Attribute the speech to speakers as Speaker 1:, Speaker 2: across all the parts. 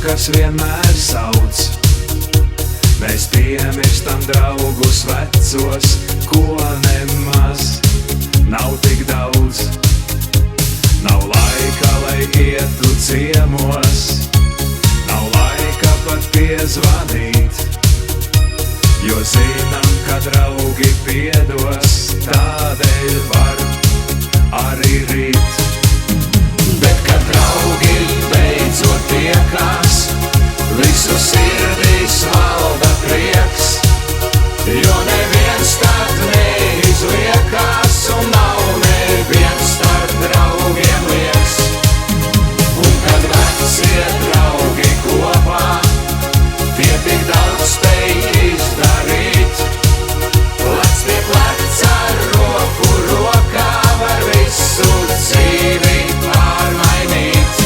Speaker 1: kas vienmēr sauc. Mēs piemirstam draugus vecos, ko nemaz nav tik daudz. Nav laika, lai ietu ciemos, nav laika pat piezvanīt, jo zinām, ka draugi piedos, tādēļ var arī rīt. Bet, kad draugi beidzot tiekās, visu sirdīs valda prieks, jo neviens tad neizliekās un nav neviens starp draugiem lieks. Un kad vecie draugi kopā, tie tik daudz spēj izdarīt, plec pie pleca, roku rokā var visu dzīvi pārmainīt.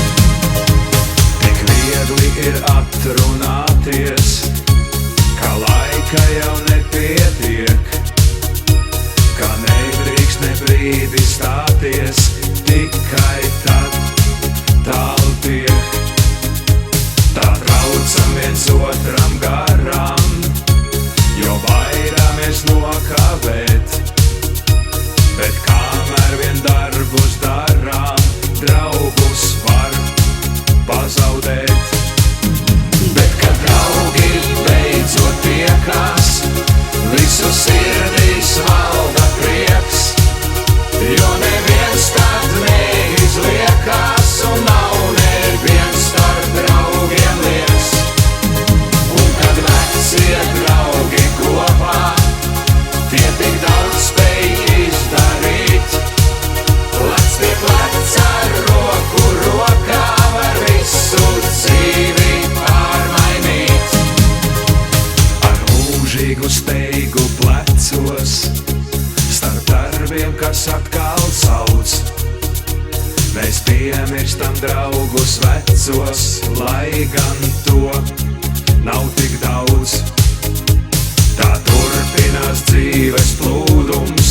Speaker 1: Tik viegli ir atrunāties, ka laika jau nepietiek, ka nedrīkst ne brīdi stāties, tikai tad tālu tiek. Tā traucam viens otram garām, jo baidāmies nokavēt, bet kamēr vien darbus darām, draugus var pazaudēt. Bet, kad draugi beidzot tiekās, visu sirdīs valda prieks, jo neviens tad neizliekās un nav neviens starp draugiem lieks. Un kad vecie draugi kopā, tie tik daudz spēj izdarīt, plec pie pleca, roku rokā var visu dzīvi pārmainīt. Ar mūžīgu steigu plecos, starp darbiem, kas atkal sauc, mēs piemirstam draugus vecos, lai gan to nav tik daudz. Tā turpinās dzīves plūdums,